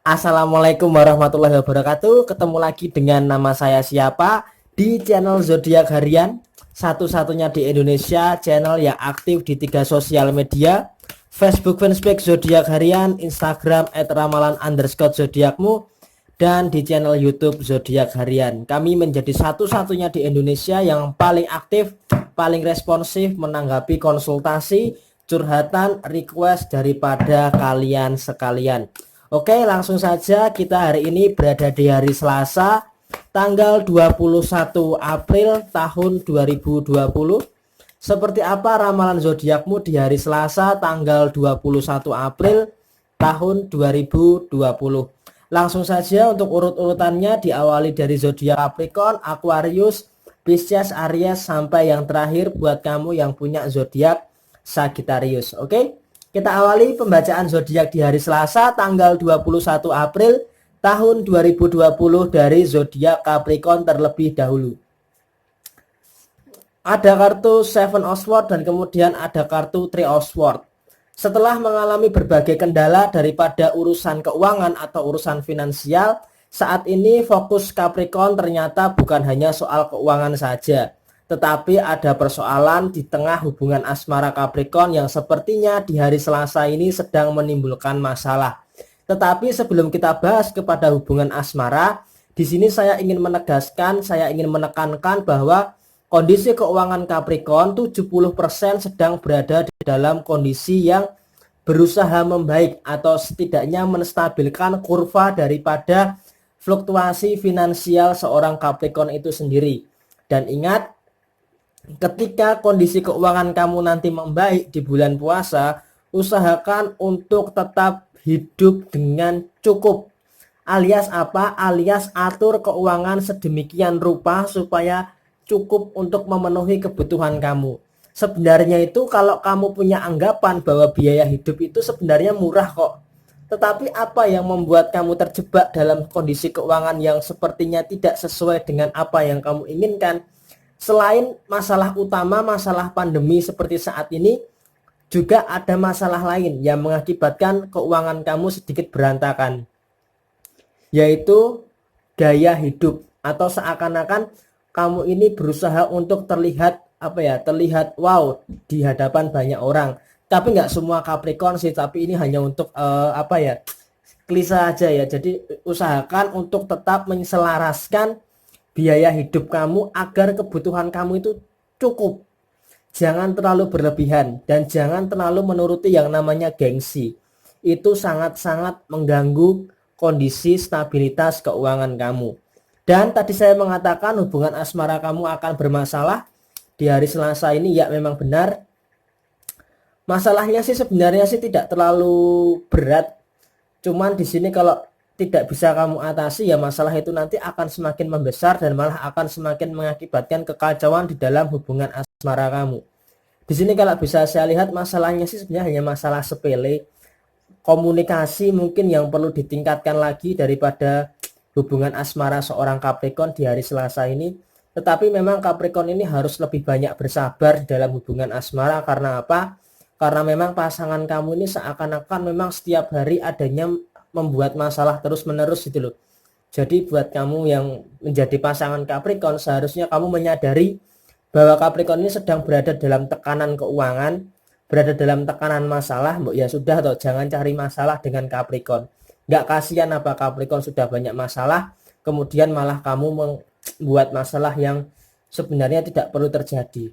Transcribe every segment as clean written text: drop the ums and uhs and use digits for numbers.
Assalamualaikum warahmatullahi wabarakatuh. Ketemu lagi dengan nama saya siapa di channel Zodiak Harian, satu-satunya di Indonesia channel yang aktif di 3 sosial media: Facebook fanspage Zodiak Harian, Instagram @ramalan_zodiakmu, dan di channel YouTube Zodiak Harian. Kami menjadi satu-satunya di Indonesia yang paling aktif, paling responsif menanggapi konsultasi, curhatan, request daripada kalian sekalian. Oke, langsung saja. Kita hari ini berada di hari Selasa, tanggal 21 April tahun 2020. Seperti apa ramalan zodiakmu di hari Selasa tanggal 21 April tahun 2020? Langsung saja untuk urut-urutannya diawali dari zodiak Capricorn, Aquarius, Pisces, Aries, sampai yang terakhir buat kamu yang punya zodiak Sagittarius. Oke? Kita awali pembacaan zodiak di hari Selasa tanggal 21 April tahun 2020 dari zodiak Capricorn terlebih dahulu. Ada kartu Seven of Swords dan kemudian ada kartu Three of Swords. Setelah mengalami berbagai kendala daripada urusan keuangan atau urusan finansial, saat ini fokus Capricorn ternyata bukan hanya soal keuangan saja, tetapi ada persoalan di tengah hubungan asmara Capricorn yang sepertinya di hari Selasa ini sedang menimbulkan masalah. Tetapi sebelum kita bahas kepada hubungan asmara, di sini saya ingin menegaskan, saya ingin menekankan bahwa kondisi keuangan Capricorn 70% sedang berada di dalam kondisi yang berusaha membaik atau setidaknya menstabilkan kurva daripada fluktuasi finansial seorang Capricorn itu sendiri. Dan ingat, ketika kondisi keuangan kamu nanti membaik di bulan puasa, usahakan untuk tetap hidup dengan cukup. Alias apa? Alias atur keuangan sedemikian rupa supaya cukup untuk memenuhi kebutuhan kamu. Sebenarnya itu kalau kamu punya anggapan bahwa biaya hidup itu sebenarnya murah kok. Tetapi apa yang membuat kamu terjebak dalam kondisi keuangan yang sepertinya tidak sesuai dengan apa yang kamu inginkan? Selain masalah utama, masalah pandemi seperti saat ini, juga ada masalah lain yang mengakibatkan keuangan kamu sedikit berantakan, yaitu gaya hidup, atau seakan-akan kamu ini berusaha untuk terlihat terlihat wow di hadapan banyak orang. Tapi nggak semua Capricorn sih, tapi ini hanya untuk klise aja ya. Jadi usahakan untuk tetap menyelaraskan biaya hidup kamu agar kebutuhan kamu itu cukup. Jangan terlalu berlebihan dan jangan terlalu menuruti yang namanya gengsi. Itu sangat-sangat mengganggu kondisi stabilitas keuangan kamu. Dan tadi saya mengatakan hubungan asmara kamu akan bermasalah di hari Selasa ini. Ya, memang benar. Masalahnya sih sebenarnya sih tidak terlalu berat. Cuman di sini kalau tidak bisa kamu atasi, ya masalah itu nanti akan semakin membesar dan malah akan semakin mengakibatkan kekacauan di dalam hubungan asmara kamu. Di sini kalau bisa saya lihat masalahnya sih sebenarnya hanya masalah sepele. Komunikasi mungkin yang perlu ditingkatkan lagi daripada hubungan asmara seorang Capricorn di hari Selasa ini. Tetapi memang Capricorn ini harus lebih banyak bersabar dalam hubungan asmara. Karena apa? Karena memang pasangan kamu ini seakan-akan memang setiap hari adanya membuat masalah terus-menerus gitu loh. Jadi buat kamu yang menjadi pasangan Capricorn, seharusnya kamu menyadari bahwa Capricorn ini sedang berada dalam tekanan keuangan, berada dalam tekanan masalah. Ya sudah toh, jangan cari masalah dengan Capricorn. Nggak kasihan apa Capricorn sudah banyak masalah, kemudian malah kamu membuat masalah yang sebenarnya tidak perlu terjadi.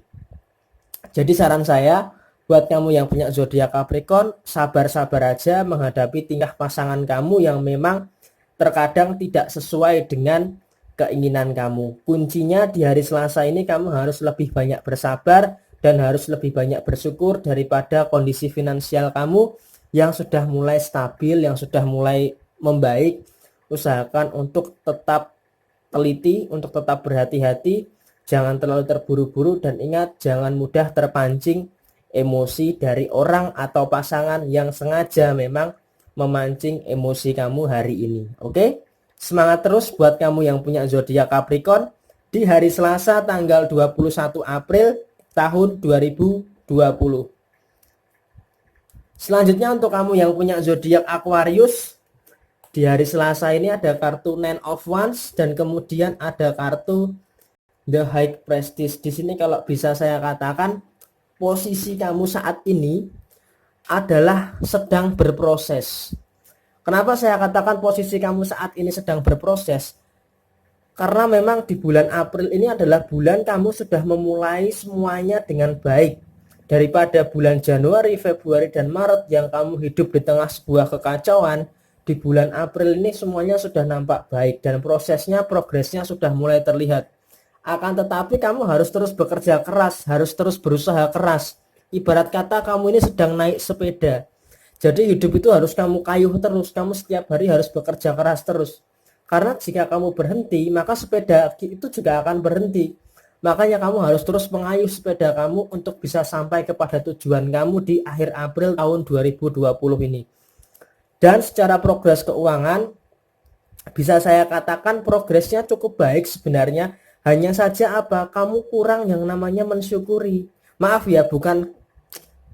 Jadi saran saya buat kamu yang punya zodiak Capricorn, sabar-sabar aja menghadapi tingkah pasangan kamu yang memang terkadang tidak sesuai dengan keinginan kamu. Kuncinya di hari Selasa ini kamu harus lebih banyak bersabar dan harus lebih banyak bersyukur daripada kondisi finansial kamu yang sudah mulai stabil, yang sudah mulai membaik. Usahakan untuk tetap teliti, untuk tetap berhati-hati, jangan terlalu terburu-buru, dan ingat jangan mudah terpancing emosi dari orang atau pasangan yang sengaja memang memancing emosi kamu hari ini. Oke? Semangat terus buat kamu yang punya zodiak Capricorn di hari Selasa tanggal 21 April tahun 2020. Selanjutnya untuk kamu yang punya zodiak Aquarius, Di hari Selasa ini ada kartu Nine of Wands dan kemudian ada kartu The High Priestess. Di sini kalau bisa saya katakan posisi kamu saat ini adalah sedang berproses. Kenapa saya katakan posisi kamu saat ini sedang berproses? Karena memang di bulan April ini adalah bulan kamu sudah memulai semuanya dengan baik. Daripada bulan Januari, Februari, dan Maret yang kamu hidup di tengah sebuah kekacauan, di bulan April ini semuanya sudah nampak baik dan prosesnya, progresnya sudah mulai terlihat. Akan tetapi kamu harus terus bekerja keras, harus terus berusaha keras. Ibarat kata kamu ini sedang naik sepeda. Jadi hidup itu harus kamu kayuh terus, kamu setiap hari harus bekerja keras terus. Karena jika kamu berhenti, maka sepeda itu juga akan berhenti. Makanya kamu harus terus mengayuh sepeda kamu untuk bisa sampai kepada tujuan kamu di akhir April tahun 2020 ini. Dan secara progres keuangan, bisa saya katakan progresnya cukup baik sebenarnya. Hanya saja apa, kamu kurang yang namanya mensyukuri. Maaf ya, bukan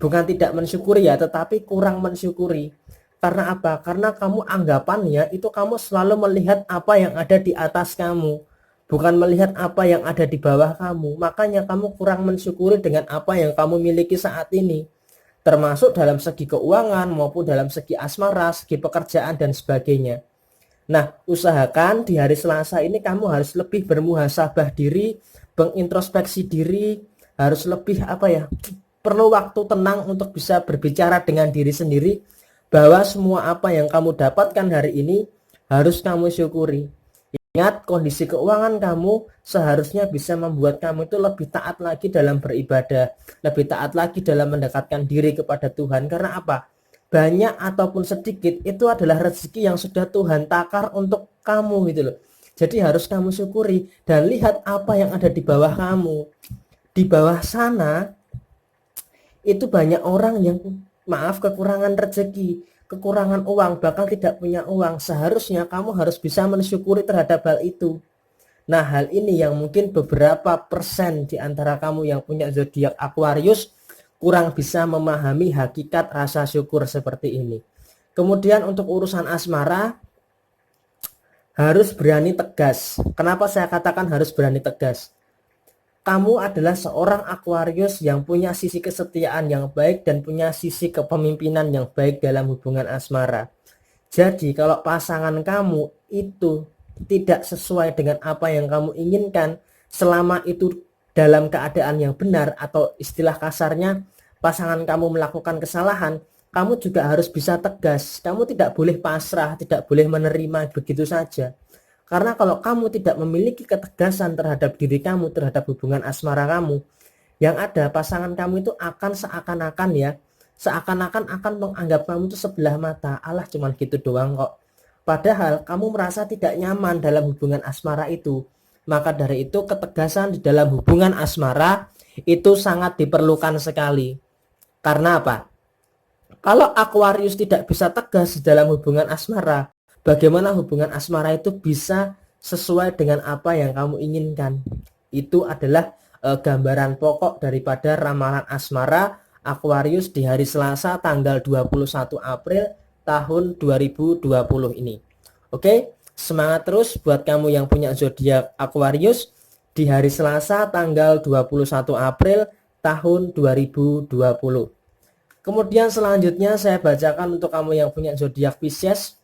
tidak mensyukuri ya, tetapi kurang mensyukuri. Karena apa? Karena kamu anggapannya itu kamu selalu melihat apa yang ada di atas kamu, bukan melihat apa yang ada di bawah kamu. Makanya kamu kurang mensyukuri dengan apa yang kamu miliki saat ini, termasuk dalam segi keuangan maupun dalam segi asmara, segi pekerjaan dan sebagainya. Nah, usahakan di hari Selasa ini kamu harus lebih bermuhasabah diri, mengintrospeksi diri, harus lebih perlu waktu tenang untuk bisa berbicara dengan diri sendiri bahwa semua apa yang kamu dapatkan hari ini harus kamu syukuri. Ingat, kondisi keuangan kamu seharusnya bisa membuat kamu itu lebih taat lagi dalam beribadah, lebih taat lagi dalam mendekatkan diri kepada Tuhan. Karena apa? Banyak ataupun sedikit itu adalah rezeki yang sudah Tuhan takar untuk kamu gitu loh. Jadi harus kamu syukuri dan lihat apa yang ada di bawah kamu. Di bawah sana itu banyak orang yang kekurangan rezeki, kekurangan uang, bahkan tidak punya uang. Seharusnya kamu harus bisa mensyukuri terhadap hal itu. Nah, hal ini yang mungkin beberapa persen di antara kamu yang punya zodiak Aquarius kurang bisa memahami hakikat rasa syukur seperti ini. Kemudian untuk urusan asmara, harus berani tegas. Kenapa saya katakan harus berani tegas? Kamu adalah seorang Aquarius yang punya sisi kesetiaan yang baik dan punya sisi kepemimpinan yang baik dalam hubungan asmara. Jadi kalau pasangan kamu itu tidak sesuai dengan apa yang kamu inginkan, selama itu dalam keadaan yang benar, atau istilah kasarnya pasangan kamu melakukan kesalahan, kamu juga harus bisa tegas. Kamu tidak boleh pasrah, tidak boleh menerima begitu saja. Karena kalau kamu tidak memiliki ketegasan terhadap diri kamu, terhadap hubungan asmara kamu, yang ada pasangan kamu itu akan seakan-akan akan menganggap kamu itu sebelah mata. Alah, cuman gitu doang kok. Padahal kamu merasa tidak nyaman dalam hubungan asmara itu. Maka dari itu ketegasan di dalam hubungan asmara itu sangat diperlukan sekali. Karena apa? Kalau Aquarius tidak bisa tegas di dalam hubungan asmara, bagaimana hubungan asmara itu bisa sesuai dengan apa yang kamu inginkan? Itu adalah gambaran pokok daripada ramalan asmara Aquarius di hari Selasa tanggal 21 April tahun 2020 ini. Oke, semangat terus buat kamu yang punya zodiak Aquarius di hari Selasa tanggal 21 April tahun 2020. Kemudian selanjutnya saya bacakan untuk kamu yang punya zodiak Pisces.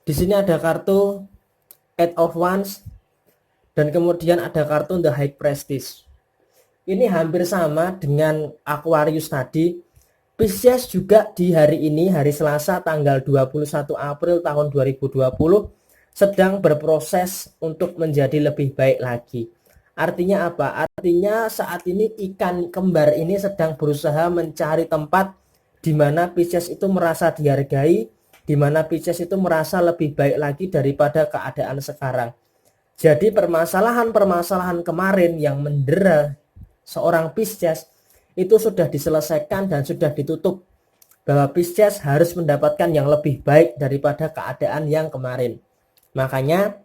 Di sini ada kartu Eight of Wands dan kemudian ada kartu The High Priestess. Ini hampir sama dengan Aquarius tadi. Pisces juga di hari ini, hari Selasa tanggal 21 April tahun 2020 sedang berproses untuk menjadi lebih baik lagi. Artinya apa? Artinya saat ini ikan kembar ini sedang berusaha mencari tempat di mana Pisces itu merasa dihargai, di mana Pisces itu merasa lebih baik lagi daripada keadaan sekarang. Jadi permasalahan-permasalahan kemarin yang mendera seorang Pisces itu sudah diselesaikan dan sudah ditutup, bahwa Pisces harus mendapatkan yang lebih baik daripada keadaan yang kemarin. Makanya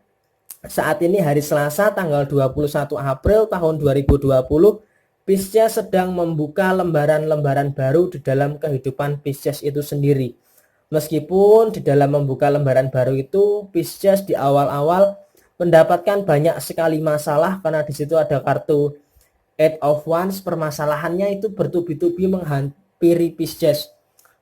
saat ini hari Selasa tanggal 21 April tahun 2020, Pisces sedang membuka lembaran-lembaran baru di dalam kehidupan Pisces itu sendiri. Meskipun di dalam membuka lembaran baru itu Pisces di awal-awal mendapatkan banyak sekali masalah karena di situ ada kartu Eight of Wands, permasalahannya itu bertubi-tubi menghampiri Pisces.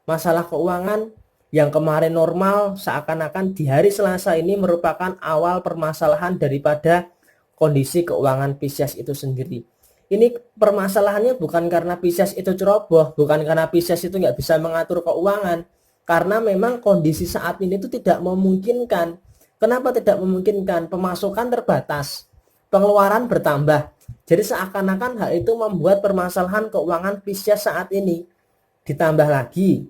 Masalah keuangan yang kemarin normal seakan-akan di hari Selasa ini merupakan awal permasalahan daripada kondisi keuangan Pisces itu sendiri. Ini permasalahannya bukan karena Pisces itu ceroboh, bukan karena Pisces itu nggak bisa mengatur keuangan, karena memang kondisi saat ini itu tidak memungkinkan. Kenapa tidak memungkinkan? Pemasukan terbatas, pengeluaran bertambah. Jadi seakan-akan hal itu membuat permasalahan keuangan Pisces saat ini. Ditambah lagi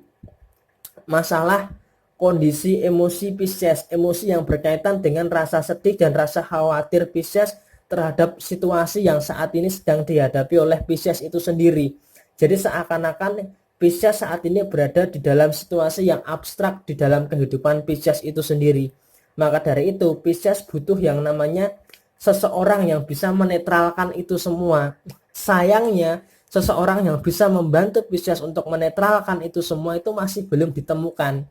masalah kondisi emosi Pisces, emosi yang berkaitan dengan rasa sedih dan rasa khawatir Pisces terhadap situasi yang saat ini sedang dihadapi oleh Pisces itu sendiri. Jadi seakan-akan Pisces saat ini berada di dalam situasi yang abstrak di dalam kehidupan Pisces itu sendiri. Maka dari itu Pisces butuh yang namanya seseorang yang bisa menetralkan itu semua. Sayangnya seseorang yang bisa membantu Pisces untuk menetralkan itu semua itu masih belum ditemukan.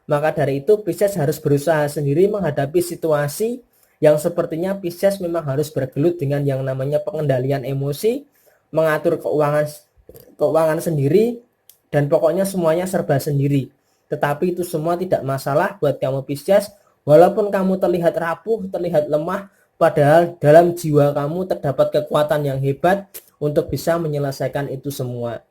Maka dari itu Pisces harus berusaha sendiri menghadapi situasi yang sepertinya Pisces memang harus bergelut dengan yang namanya pengendalian emosi, mengatur keuangan sendiri, dan pokoknya semuanya serba sendiri. Tetapi itu semua tidak masalah buat kamu Pisces, walaupun kamu terlihat rapuh, terlihat lemah, padahal dalam jiwa kamu terdapat kekuatan yang hebat untuk bisa menyelesaikan itu semua.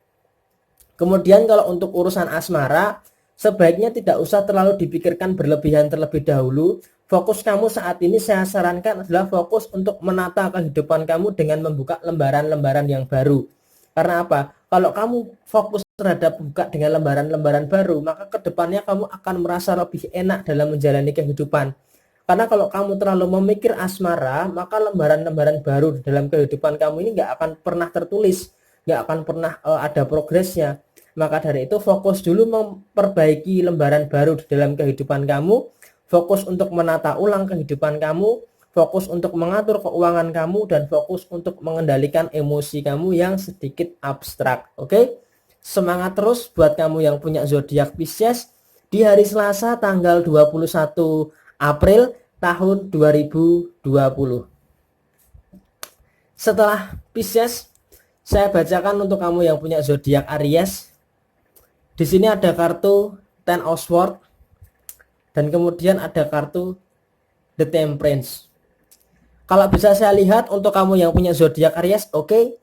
Kemudian kalau untuk urusan asmara, sebaiknya tidak usah terlalu dipikirkan berlebihan terlebih dahulu. Fokus kamu saat ini saya sarankan adalah fokus untuk menata kehidupan kamu dengan membuka lembaran-lembaran yang baru. Karena apa? Kalau kamu fokus terhadap buka dengan lembaran-lembaran baru, maka kedepannya kamu akan merasa lebih enak dalam menjalani kehidupan. Karena kalau kamu terlalu memikir asmara, maka lembaran-lembaran baru dalam kehidupan kamu ini nggak akan pernah tertulis, nggak akan pernah ada progresnya. Maka dari itu fokus dulu memperbaiki lembaran baru di dalam kehidupan kamu, fokus untuk menata ulang kehidupan kamu, fokus untuk mengatur keuangan kamu, dan fokus untuk mengendalikan emosi kamu yang sedikit abstrak. Oke? Semangat terus buat kamu yang punya zodiak Pisces di hari Selasa tanggal 21 April tahun 2020. Setelah Pisces, saya bacakan untuk kamu yang punya zodiak Aries. Di sini ada kartu Ten of Swords dan kemudian ada kartu The Temperance. Kalau bisa saya lihat untuk kamu yang punya zodiak Aries, oke,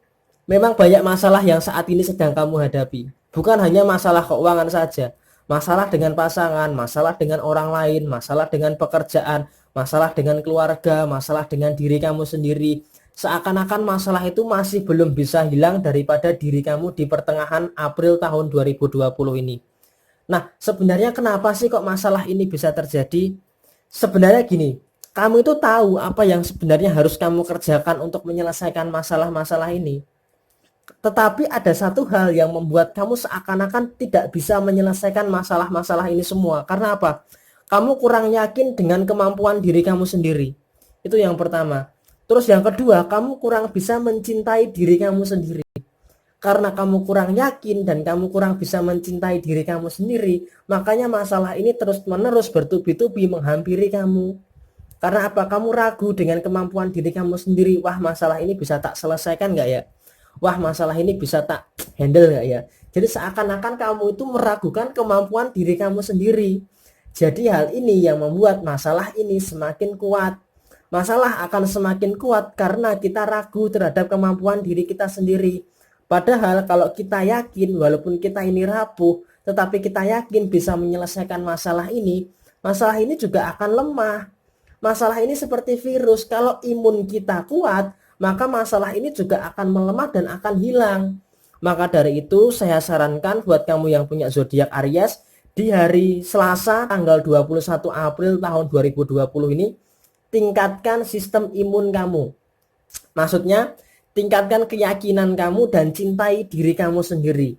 memang banyak masalah yang saat ini sedang kamu hadapi. Bukan hanya masalah keuangan saja, masalah dengan pasangan, masalah dengan orang lain, masalah dengan pekerjaan, masalah dengan keluarga, masalah dengan diri kamu sendiri. Seakan-akan masalah itu masih belum bisa hilang daripada diri kamu di pertengahan April tahun 2020 ini. Nah, sebenarnya kenapa sih kok masalah ini bisa terjadi? Sebenarnya gini, kamu itu tahu apa yang sebenarnya harus kamu kerjakan untuk menyelesaikan masalah-masalah ini. Tetapi ada satu hal yang membuat kamu seakan-akan tidak bisa menyelesaikan masalah-masalah ini semua. Karena apa? Kamu kurang yakin dengan kemampuan diri kamu sendiri. Itu yang pertama. Terus yang kedua, kamu kurang bisa mencintai diri kamu sendiri. Karena kamu kurang yakin dan kamu kurang bisa mencintai diri kamu sendiri, makanya masalah ini terus-menerus bertubi-tubi menghampiri kamu. Karena apa? Kamu ragu dengan kemampuan diri kamu sendiri. Wah, masalah ini bisa tak selesaikan nggak ya? Wah, masalah ini bisa tak handle nggak ya? Jadi seakan-akan kamu itu meragukan kemampuan diri kamu sendiri. Jadi hal ini yang membuat masalah ini semakin kuat. Masalah akan semakin kuat karena kita ragu terhadap kemampuan diri kita sendiri. Padahal kalau kita yakin walaupun kita ini rapuh, tetapi kita yakin bisa menyelesaikan masalah ini juga akan lemah. Masalah ini seperti virus, kalau imun kita kuat, maka masalah ini juga akan melemah dan akan hilang. Maka dari itu saya sarankan buat kamu yang punya zodiak Aries, di hari Selasa tanggal 21 April tahun 2020 ini, tingkatkan sistem imun kamu. Maksudnya, tingkatkan keyakinan kamu dan cintai diri kamu sendiri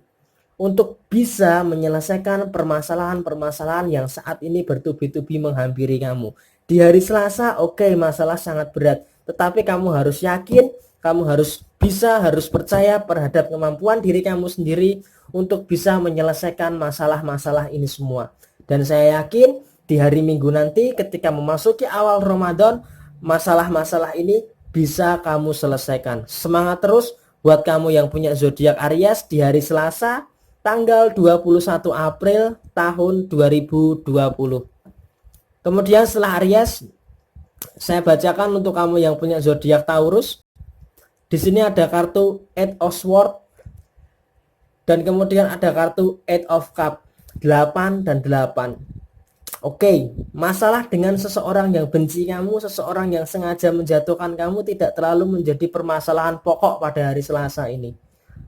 untuk bisa menyelesaikan permasalahan-permasalahan yang saat ini bertubi-tubi menghampiri kamu. Di hari Selasa, oke, masalah sangat berat, tetapi kamu harus yakin, kamu harus percaya terhadap kemampuan diri kamu sendiri untuk bisa menyelesaikan masalah-masalah ini semua. Dan saya yakin di hari Minggu nanti ketika memasuki awal Ramadan, masalah-masalah ini bisa kamu selesaikan. Semangat terus buat kamu yang punya zodiak Aries di hari Selasa tanggal 21 April tahun 2020. Kemudian setelah Aries, saya bacakan untuk kamu yang punya zodiak Taurus. Di sini ada kartu Eight of Swords dan kemudian ada kartu Eight of Cups, 8 dan 8. Oke, masalah dengan seseorang yang benci kamu, seseorang yang sengaja menjatuhkan kamu tidak terlalu menjadi permasalahan pokok pada hari Selasa ini.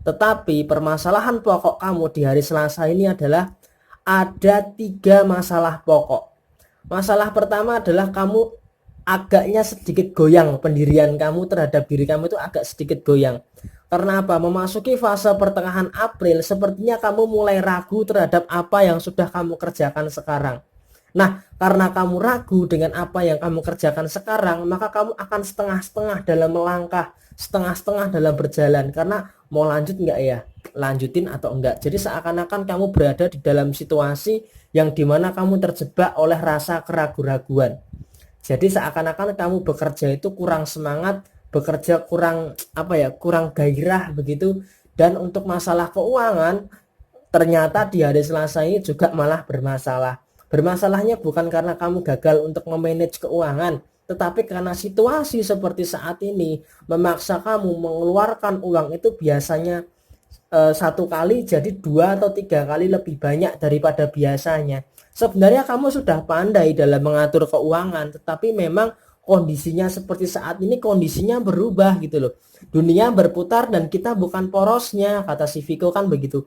Tetapi permasalahan pokok kamu di hari Selasa ini adalah ada 3 masalah pokok. Masalah pertama adalah kamu agaknya sedikit goyang, pendirian kamu terhadap diri kamu itu agak sedikit goyang. Karena apa? Memasuki fase pertengahan April, sepertinya kamu mulai ragu terhadap apa yang sudah kamu kerjakan sekarang. Nah, karena kamu ragu dengan apa yang kamu kerjakan sekarang, maka kamu akan setengah-setengah dalam melangkah, setengah-setengah dalam berjalan. Karena mau lanjut enggak ya? Lanjutin atau enggak? Jadi seakan-akan kamu berada di dalam situasi yang dimana kamu terjebak oleh rasa keraguan-raguan. Jadi seakan-akan kamu bekerja itu kurang semangat, bekerja kurang kurang gairah begitu. Dan untuk masalah keuangan, ternyata di hari Selasa ini juga malah bermasalah. Bermasalahnya bukan karena kamu gagal untuk memanage keuangan, tetapi karena situasi seperti saat ini memaksa kamu mengeluarkan uang itu biasanya 1 kali jadi 2 atau 3 kali lebih banyak daripada biasanya. Sebenarnya kamu sudah pandai dalam mengatur keuangan, tetapi memang kondisinya seperti saat ini, kondisinya berubah gitu loh. Dunia berputar dan kita bukan porosnya, kata si Viko kan begitu.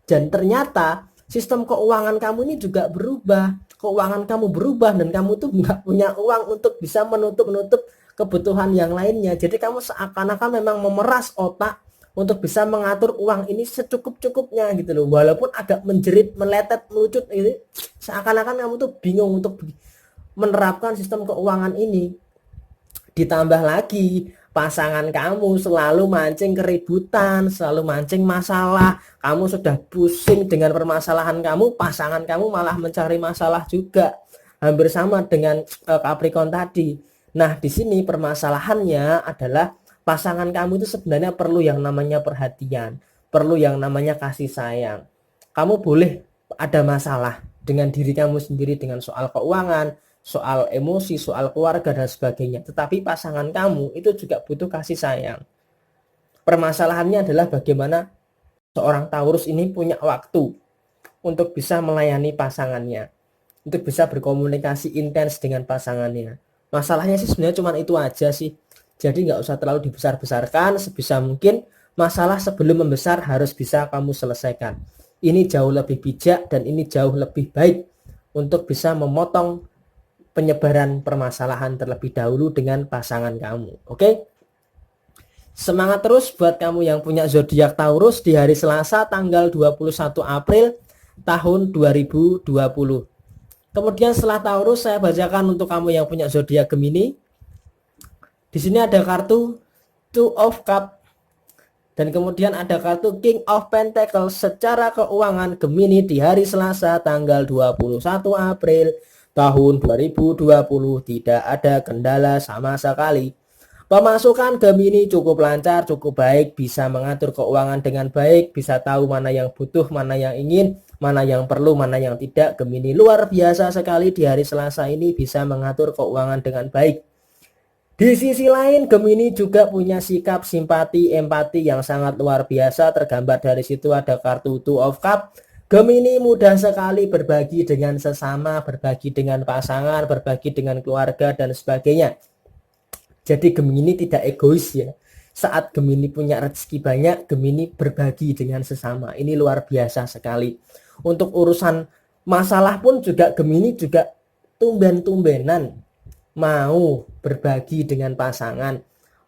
Dan ternyata sistem keuangan kamu ini juga berubah. Keuangan kamu berubah dan kamu tuh nggak punya uang untuk bisa menutup kebutuhan yang lainnya. Jadi kamu seakan-akan memang memeras otak untuk bisa mengatur uang ini secukup-cukupnya gitu loh. Walaupun agak menjerit, meletet, melucut ini, seakan-akan kamu tuh bingung untuk menerapkan sistem keuangan ini. Ditambah lagi pasangan kamu selalu mancing keributan, selalu mancing masalah. Kamu sudah pusing dengan permasalahan kamu, pasangan kamu malah mencari masalah juga. Hampir sama dengan Capricorn tadi. Nah, di sini permasalahannya adalah pasangan kamu itu sebenarnya perlu yang namanya perhatian, perlu yang namanya kasih sayang. Kamu boleh ada masalah dengan diri kamu sendiri, dengan soal keuangan, soal emosi, soal keluarga dan sebagainya. Tetapi pasangan kamu itu juga butuh kasih sayang. Permasalahannya adalah bagaimana seorang Taurus ini punya waktu untuk bisa melayani pasangannya, untuk bisa berkomunikasi intens dengan pasangannya. Masalahnya sih sebenarnya cuma itu aja sih. Jadi nggak usah terlalu dibesar-besarkan, sebisa mungkin masalah sebelum membesar harus bisa kamu selesaikan. Ini jauh lebih bijak dan ini jauh lebih baik untuk bisa memotong penyebaran permasalahan terlebih dahulu dengan pasangan kamu. Oke? Semangat terus buat kamu yang punya zodiak Taurus di hari Selasa tanggal 21 April tahun 2020. Kemudian setelah Taurus saya bacakan untuk kamu yang punya zodiak Gemini. Di sini ada kartu Two of Cups dan kemudian ada kartu King of Pentacles. Secara keuangan Gemini di hari Selasa tanggal 21 April tahun 2020 tidak ada kendala sama sekali. Pemasukan Gemini cukup lancar, cukup baik, bisa mengatur keuangan dengan baik, bisa tahu mana yang butuh, mana yang ingin, mana yang perlu, mana yang tidak. Gemini luar biasa sekali di hari Selasa ini bisa mengatur keuangan dengan baik. Di sisi lain Gemini juga punya sikap simpati, empati yang sangat luar biasa. Tergambar dari situ ada kartu Two of Cups. Gemini mudah sekali berbagi dengan sesama, berbagi dengan pasangan, berbagi dengan keluarga dan sebagainya. Jadi Gemini tidak egois ya. Saat Gemini punya rezeki banyak, Gemini berbagi dengan sesama. Ini luar biasa sekali. Untuk urusan masalah pun juga Gemini juga tumben-tumbenan mau berbagi dengan pasangan,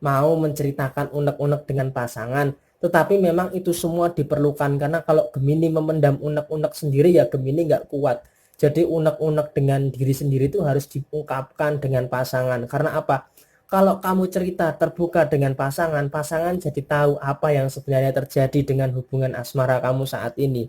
mau menceritakan unek-unek dengan pasangan. Tetapi memang itu semua diperlukan karena kalau Gemini memendam unek-unek sendiri ya Gemini nggak kuat. Jadi unek-unek dengan diri sendiri itu harus diungkapkan dengan pasangan. Karena apa? Kalau kamu cerita terbuka dengan pasangan, pasangan jadi tahu apa yang sebenarnya terjadi dengan hubungan asmara kamu saat ini.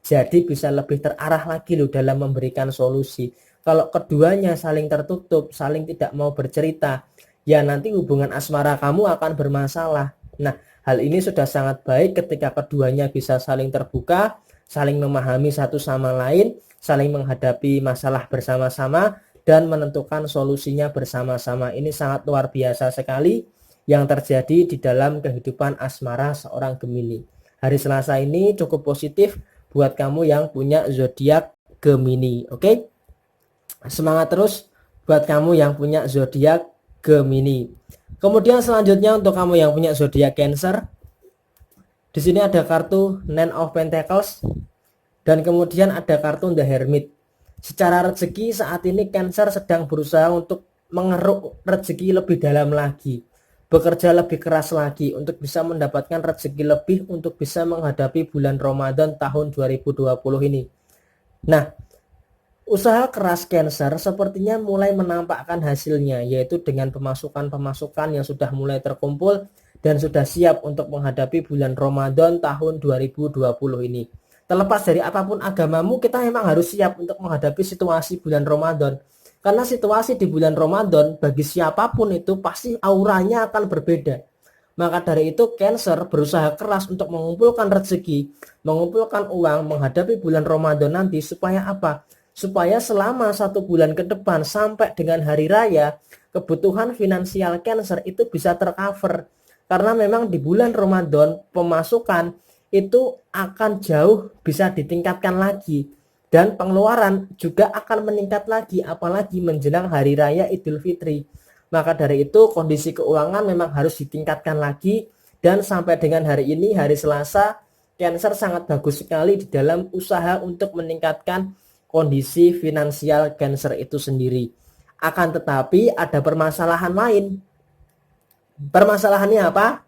Jadi bisa lebih terarah lagi loh dalam memberikan solusi. Kalau keduanya saling tertutup, saling tidak mau bercerita, ya nanti hubungan asmara kamu akan bermasalah. Nah, hal ini sudah sangat baik ketika keduanya bisa saling terbuka, saling memahami satu sama lain, saling menghadapi masalah bersama-sama, dan menentukan solusinya bersama-sama. Ini sangat luar biasa sekali yang terjadi di dalam kehidupan asmara seorang Gemini. Hari Selasa ini cukup positif buat kamu yang punya zodiak Gemini, oke? Semangat terus buat kamu yang punya zodiak Gemini. Kemudian selanjutnya untuk kamu yang punya zodiak Cancer, di sini ada kartu Nine of Pentacles dan kemudian ada kartu The Hermit. Secara rezeki saat ini Cancer sedang berusaha untuk mengeruk rezeki lebih dalam lagi, bekerja lebih keras lagi untuk bisa mendapatkan rezeki lebih untuk bisa menghadapi bulan Ramadan tahun 2020 ini. Nah, usaha keras Cancer sepertinya mulai menampakkan hasilnya, yaitu dengan pemasukan-pemasukan yang sudah mulai terkumpul dan sudah siap untuk menghadapi bulan Ramadan tahun 2020 ini. Terlepas dari apapun agamamu, kita memang harus siap untuk menghadapi situasi bulan Ramadan. Karena situasi di bulan Ramadan bagi siapapun itu pasti auranya akan berbeda. Maka dari itu Cancer berusaha keras untuk mengumpulkan rezeki, mengumpulkan uang menghadapi bulan Ramadan nanti supaya apa? Supaya selama 1 bulan ke depan sampai dengan hari raya, kebutuhan finansial Cancer itu bisa tercover. Karena memang di bulan Ramadan pemasukan itu akan jauh bisa ditingkatkan lagi. Dan pengeluaran juga akan meningkat lagi apalagi menjelang hari raya Idul Fitri. Maka dari itu kondisi keuangan memang harus ditingkatkan lagi. Dan sampai dengan hari ini, hari Selasa, Cancer sangat bagus sekali di dalam usaha untuk meningkatkan kondisi finansial Cancer itu sendiri. Akan tetapi ada permasalahan lain. Permasalahannya apa?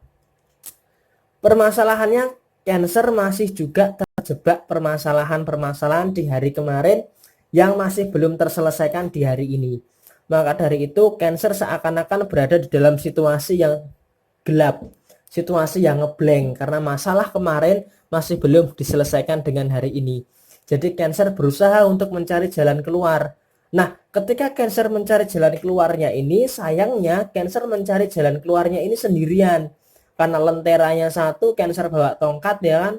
Permasalahannya Cancer masih juga terjebak permasalahan-permasalahan di hari kemarin yang masih belum terselesaikan di hari ini. Maka dari itu Cancer seakan-akan berada di dalam situasi yang gelap, situasi yang ngeblank karena masalah kemarin masih belum diselesaikan dengan hari ini. Jadi Cancer berusaha untuk mencari jalan keluar. Nah, ketika Cancer mencari jalan keluarnya ini, sayangnya Cancer mencari jalan keluarnya ini sendirian. Karena lenteranya satu, Cancer bawa tongkat ya kan.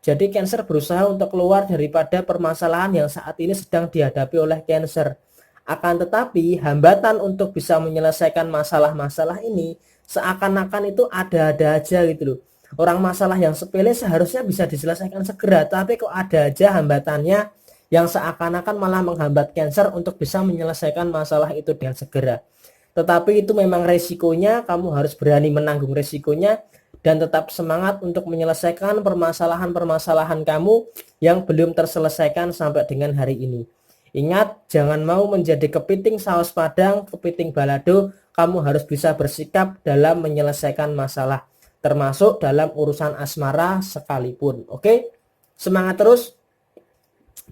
Jadi Cancer berusaha untuk keluar daripada permasalahan yang saat ini sedang dihadapi oleh Cancer. Akan tetapi hambatan untuk bisa menyelesaikan masalah-masalah ini seakan-akan itu ada-ada aja gitu loh. Orang masalah yang sepele seharusnya bisa diselesaikan segera, tapi kok ada aja hambatannya yang seakan-akan malah menghambat Cancer untuk bisa menyelesaikan masalah itu dengan segera. Tetapi itu memang resikonya, kamu harus berani menanggung resikonya dan tetap semangat untuk menyelesaikan permasalahan-permasalahan kamu yang belum terselesaikan sampai dengan hari ini. Ingat, jangan mau menjadi kepiting saus padang, kepiting balado, kamu harus bisa bersikap dalam menyelesaikan masalah, termasuk dalam urusan asmara sekalipun. Oke? Semangat terus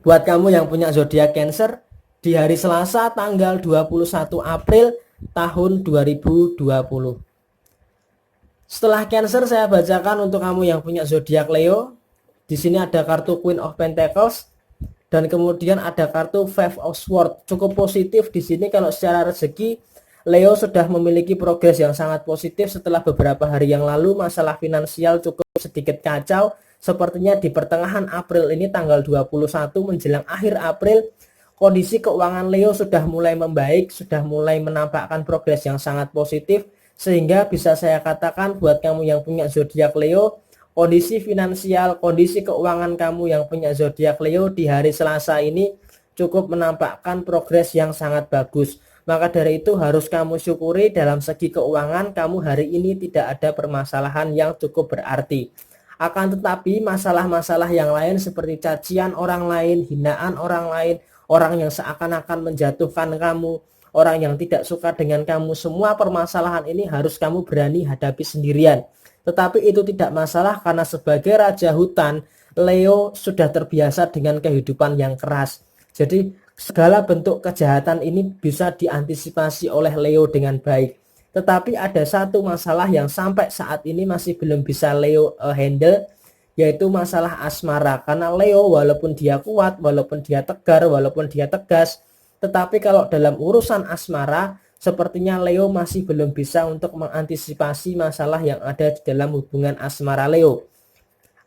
buat kamu yang punya zodiak Cancer di hari Selasa tanggal 21 April tahun 2020. Setelah Cancer saya bacakan untuk kamu yang punya zodiak Leo. Di sini ada kartu Queen of Pentacles dan kemudian ada kartu Five of Swords. Cukup positif di sini kalau secara rezeki Leo sudah memiliki progres yang sangat positif setelah beberapa hari yang lalu masalah finansial cukup sedikit kacau. Sepertinya di pertengahan April ini tanggal 21 menjelang akhir April, kondisi keuangan Leo sudah mulai membaik, sudah mulai menampakkan progres yang sangat positif, sehingga bisa saya katakan buat kamu yang punya zodiak Leo, kondisi finansial, kondisi keuangan kamu yang punya zodiak Leo di hari Selasa ini cukup menampakkan progres yang sangat bagus. Maka dari itu harus kamu syukuri dalam segi keuangan kamu hari ini tidak ada permasalahan yang cukup berarti. Akan tetapi masalah-masalah yang lain seperti cacian orang lain, hinaan orang lain, orang yang seakan-akan menjatuhkan kamu, orang yang tidak suka dengan kamu, semua permasalahan ini harus kamu berani hadapi sendirian. Tetapi itu tidak masalah karena sebagai raja hutan, Leo sudah terbiasa dengan kehidupan yang keras. Jadi segala bentuk kejahatan ini bisa diantisipasi oleh Leo dengan baik. Tetapi ada satu masalah yang sampai saat ini masih belum bisa Leo handle, yaitu masalah asmara. Karena Leo walaupun dia kuat, walaupun dia tegar, walaupun dia tegas, tetapi kalau dalam urusan asmara sepertinya Leo masih belum bisa untuk mengantisipasi masalah yang ada di dalam hubungan asmara Leo.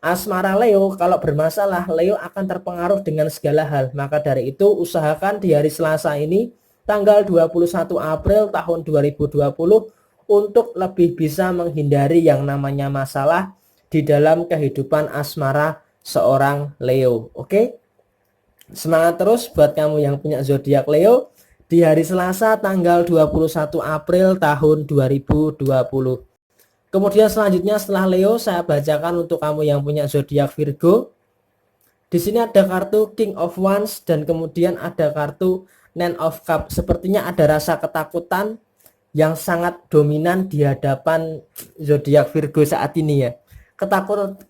Asmara Leo kalau bermasalah, Leo akan terpengaruh dengan segala hal. Maka dari itu usahakan di hari Selasa ini tanggal 21 April tahun 2020 untuk lebih bisa menghindari yang namanya masalah di dalam kehidupan asmara seorang Leo. Oke? Semangat terus buat kamu yang punya zodiak Leo di hari Selasa tanggal 21 April tahun 2020. Kemudian selanjutnya setelah Leo saya bacakan untuk kamu yang punya zodiak Virgo. Di sini ada kartu King of Wands dan kemudian ada kartu Nine of Cups. Sepertinya ada rasa ketakutan yang sangat dominan di hadapan zodiak Virgo saat ini ya.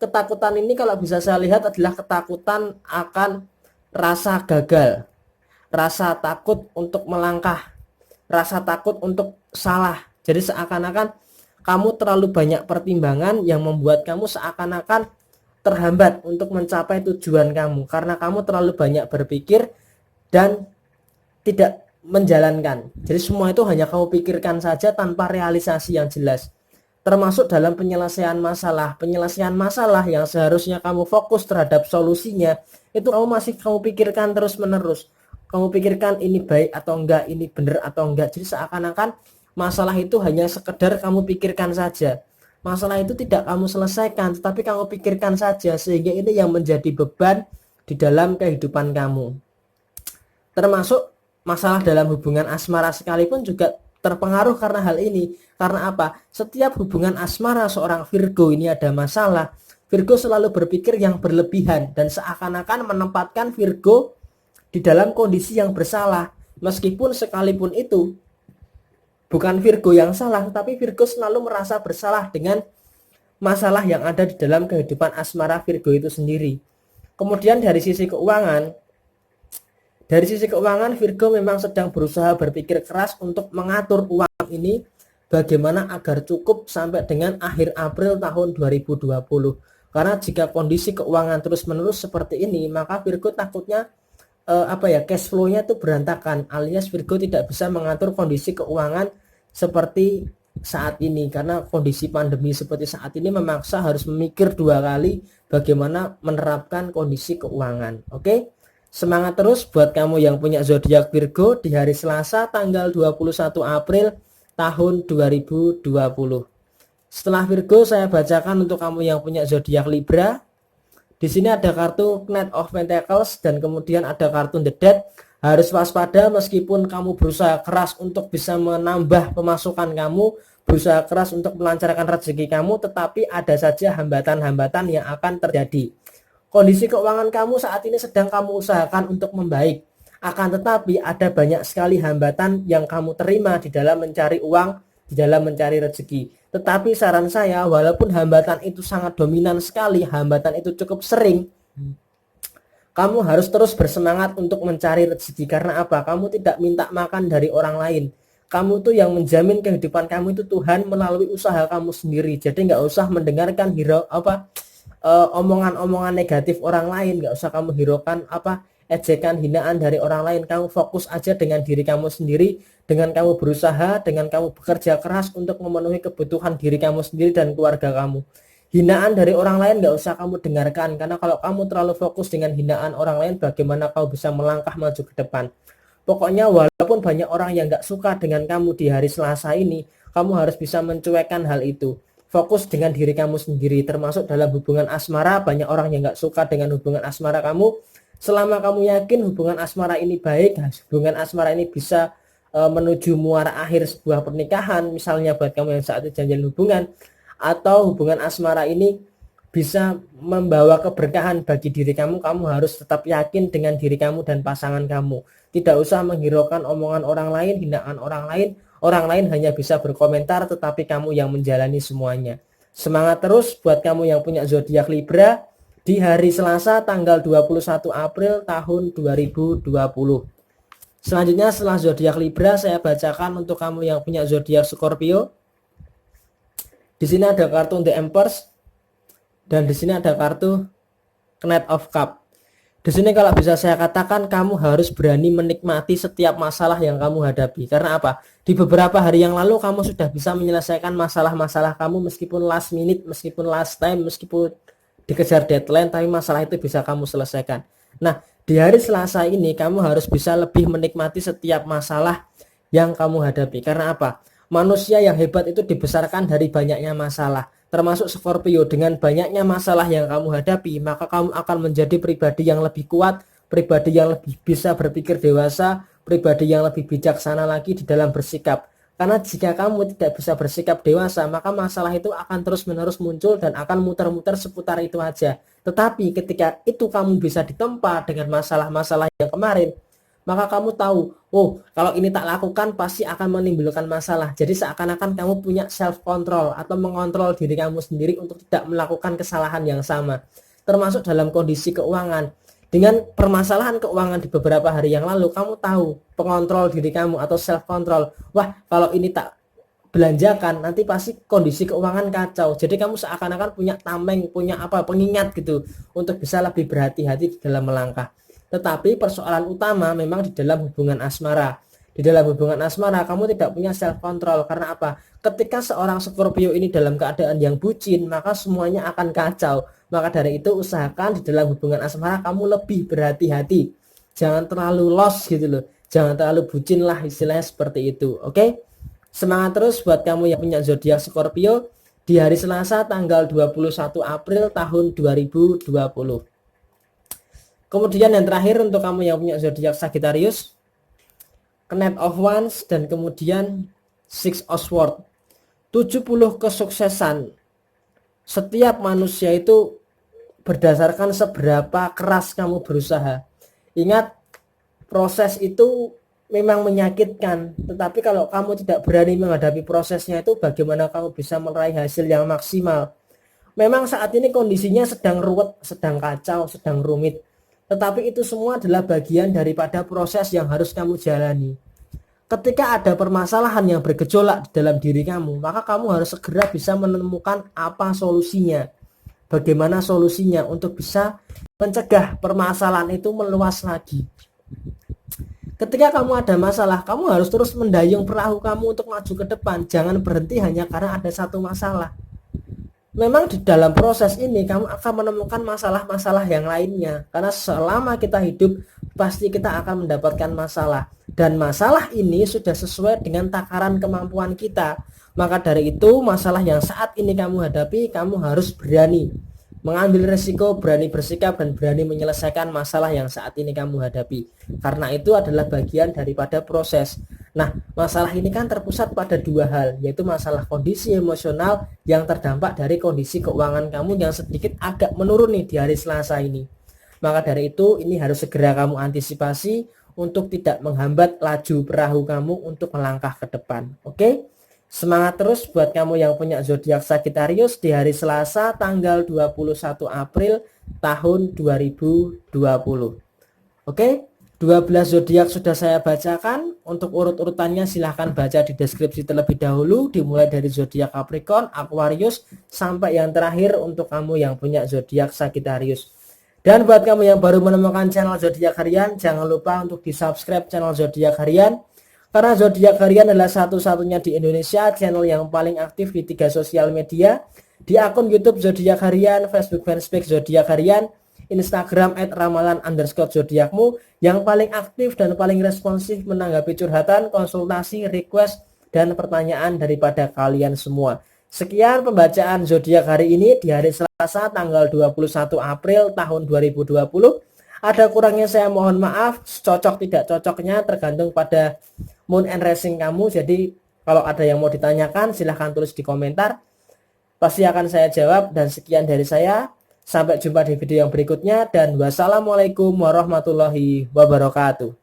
Ketakutan ini kalau bisa saya lihat adalah ketakutan akan rasa gagal, rasa takut untuk melangkah, rasa takut untuk salah. Jadi seakan-akan kamu terlalu banyak pertimbangan yang membuat kamu seakan-akan terhambat untuk mencapai tujuan kamu karena kamu terlalu banyak berpikir dan tidak menjalankan. Jadi semua itu hanya kamu pikirkan saja tanpa realisasi yang jelas. Termasuk dalam penyelesaian masalah yang seharusnya kamu fokus terhadap solusinya, itu kamu pikirkan terus-menerus. Kamu pikirkan ini baik atau enggak, ini benar atau enggak. Jadi seakan-akan masalah itu hanya sekedar kamu pikirkan saja. Masalah itu tidak kamu selesaikan, tetapi kamu pikirkan saja, sehingga ini yang menjadi beban di dalam kehidupan kamu. Termasuk masalah dalam hubungan asmara sekalipun juga terpengaruh karena hal ini. Karena apa? Setiap hubungan asmara seorang Virgo ini ada masalah. Virgo selalu berpikir yang berlebihan dan seakan-akan menempatkan Virgo di dalam kondisi yang bersalah. Meskipun sekalipun itu bukan Virgo yang salah, tetapi Virgo selalu merasa bersalah dengan masalah yang ada di dalam kehidupan asmara Virgo itu sendiri. Kemudian dari sisi keuangan Virgo memang sedang berusaha berpikir keras untuk mengatur uang ini bagaimana agar cukup sampai dengan akhir April tahun 2020. Karena jika kondisi keuangan terus-menerus seperti ini, maka Virgo takutnya cash flow-nya itu berantakan, alias Virgo tidak bisa mengatur kondisi keuangan seperti saat ini, karena kondisi pandemi seperti saat ini memaksa harus memikir dua kali bagaimana menerapkan kondisi keuangan. Oke? Semangat terus buat kamu yang punya zodiak Virgo di hari Selasa tanggal 21 April tahun 2020. Setelah Virgo saya bacakan untuk kamu yang punya zodiak Libra. Di sini ada kartu Knight of Pentacles dan kemudian ada kartu The Death. Harus waspada meskipun kamu berusaha keras untuk bisa menambah pemasukan kamu, berusaha keras untuk melancarkan rezeki kamu, tetapi ada saja hambatan-hambatan yang akan terjadi. Kondisi keuangan kamu saat ini sedang kamu usahakan untuk membaik. Akan tetapi ada banyak sekali hambatan yang kamu terima di dalam mencari uang, di dalam mencari rezeki. Tetapi saran saya, walaupun hambatan itu sangat dominan sekali, hambatan itu cukup sering, kamu harus terus bersemangat untuk mencari rezeki. Karena apa? Kamu tidak minta makan dari orang lain. Kamu tuh yang menjamin kehidupan kamu itu Tuhan melalui usaha kamu sendiri. Jadi nggak usah mendengarkan omongan-omongan negatif orang lain. Nggak usah kamu hiraukan ejekan, hinaan dari orang lain. Kamu fokus aja dengan diri kamu sendiri, dengan kamu berusaha, dengan kamu bekerja keras untuk memenuhi kebutuhan diri kamu sendiri dan keluarga kamu. Hinaan dari orang lain nggak usah kamu dengarkan, karena kalau kamu terlalu fokus dengan hinaan orang lain, bagaimana kamu bisa melangkah maju ke depan. Pokoknya walaupun banyak orang yang nggak suka dengan kamu di hari Selasa ini, kamu harus bisa mencuekkan hal itu. Fokus dengan diri kamu sendiri, termasuk dalam hubungan asmara. Banyak orang yang nggak suka dengan hubungan asmara kamu. Selama kamu yakin hubungan asmara ini baik, hubungan asmara ini bisa menuju muara akhir sebuah pernikahan, misalnya buat kamu yang saat itu janjian hubungan, atau hubungan asmara ini bisa membawa keberkahan bagi diri kamu, kamu harus tetap yakin dengan diri kamu dan pasangan kamu. Tidak usah menghiraukan omongan orang lain, hinaan orang lain. Orang lain hanya bisa berkomentar, tetapi kamu yang menjalani semuanya. Semangat terus buat kamu yang punya zodiak Libra di hari Selasa tanggal 21 April tahun 2020. Selanjutnya setelah zodiak Libra saya bacakan untuk kamu yang punya zodiak Scorpio. Di sini ada kartu The Empress dan di sini ada kartu Knight of Cup. Di sini kalau bisa saya katakan kamu harus berani menikmati setiap masalah yang kamu hadapi. Karena apa? Di beberapa hari yang lalu kamu sudah bisa menyelesaikan masalah-masalah kamu meskipun last minute, meskipun last time, meskipun dikejar deadline, tapi masalah itu bisa kamu selesaikan. Nah, di hari Selasa ini kamu harus bisa lebih menikmati setiap masalah yang kamu hadapi. Karena apa? Manusia yang hebat itu dibesarkan dari banyaknya masalah. Termasuk Scorpio, dengan banyaknya masalah yang kamu hadapi, maka kamu akan menjadi pribadi yang lebih kuat, pribadi yang lebih bisa berpikir dewasa, pribadi yang lebih bijaksana lagi di dalam bersikap. Karena jika kamu tidak bisa bersikap dewasa, maka masalah itu akan terus-menerus muncul dan akan muter-muter seputar itu aja. Tetapi ketika itu kamu bisa ditempa dengan masalah-masalah yang kemarin, maka kamu tahu, oh kalau ini tak lakukan pasti akan menimbulkan masalah. Jadi seakan-akan kamu punya self control atau mengontrol diri kamu sendiri untuk tidak melakukan kesalahan yang sama. Termasuk dalam kondisi keuangan. Dengan permasalahan keuangan di beberapa hari yang lalu, kamu tahu pengontrol diri kamu atau self control. Wah, kalau ini tak belanjakan nanti pasti kondisi keuangan kacau. Jadi kamu seakan-akan punya tameng, punya pengingat gitu untuk bisa lebih berhati-hati di dalam melangkah. Tetapi persoalan utama memang di dalam hubungan asmara. Di dalam hubungan asmara kamu tidak punya self control. Karena apa? Ketika seorang Scorpio ini dalam keadaan yang bucin, maka semuanya akan kacau. Maka dari itu usahakan di dalam hubungan asmara kamu lebih berhati-hati. Jangan terlalu lost gitu loh. Jangan terlalu bucin lah, istilahnya seperti itu. Oke? Semangat terus buat kamu yang punya zodiak Scorpio di hari Selasa tanggal 21 April tahun 2020. Kemudian yang terakhir untuk kamu yang punya zodiak Sagittarius, Knight of Wands dan kemudian Six of Swords. 70 kesuksesan. Setiap manusia itu berdasarkan seberapa keras kamu berusaha. Ingat, proses itu memang menyakitkan, tetapi kalau kamu tidak berani menghadapi prosesnya itu bagaimana kamu bisa meraih hasil yang maksimal. Memang saat ini kondisinya sedang ruwet, sedang kacau, sedang rumit. Tetapi itu semua adalah bagian daripada proses yang harus kamu jalani. Ketika ada permasalahan yang bergejolak di dalam diri kamu, maka kamu harus segera bisa menemukan apa solusinya. Bagaimana solusinya untuk bisa mencegah permasalahan itu meluas lagi. Ketika kamu ada masalah, kamu harus terus mendayung perahu kamu untuk maju ke depan. Jangan berhenti hanya karena ada satu masalah. Memang di dalam proses ini kamu akan menemukan masalah-masalah yang lainnya. Karena selama kita hidup pasti kita akan mendapatkan masalah. Dan masalah ini sudah sesuai dengan takaran kemampuan kita. Maka dari itu masalah yang saat ini kamu hadapi, kamu harus berani mengambil resiko, berani bersikap, dan berani menyelesaikan masalah yang saat ini kamu hadapi. Karena itu adalah bagian daripada proses. Nah, masalah ini kan terpusat pada dua hal, yaitu masalah kondisi emosional yang terdampak dari kondisi keuangan kamu yang sedikit agak menurun nih di hari Selasa ini. Maka dari itu ini harus segera kamu antisipasi untuk tidak menghambat laju perahu kamu untuk melangkah ke depan. Oke? Semangat terus buat kamu yang punya zodiak Sagittarius di hari Selasa tanggal 21 April tahun 2020. Oke? 12 zodiak sudah saya bacakan. Untuk urut-urutannya silahkan baca di deskripsi terlebih dahulu, dimulai dari zodiak Capricorn, Aquarius sampai yang terakhir untuk kamu yang punya zodiak Sagittarius. Dan buat kamu yang baru menemukan channel zodiak harian, jangan lupa untuk di-subscribe channel zodiak harian. Karena zodiak harian adalah satu-satunya di Indonesia channel yang paling aktif di 3 sosial media. Di akun YouTube zodiak harian, Facebook fanspage zodiak harian, Instagram @ramalan_zodiakmu yang paling aktif dan paling responsif menanggapi curhatan, konsultasi, request, dan pertanyaan daripada kalian semua. Sekian pembacaan zodiak hari ini di hari Selasa tanggal 21 April tahun 2020. Ada kurangnya saya mohon maaf, cocok tidak cocoknya tergantung pada moon and rising kamu. Jadi kalau ada yang mau ditanyakan silahkan tulis di komentar, pasti akan saya jawab. Dan sekian dari saya, sampai jumpa di video yang berikutnya, dan wassalamualaikum warahmatullahi wabarakatuh.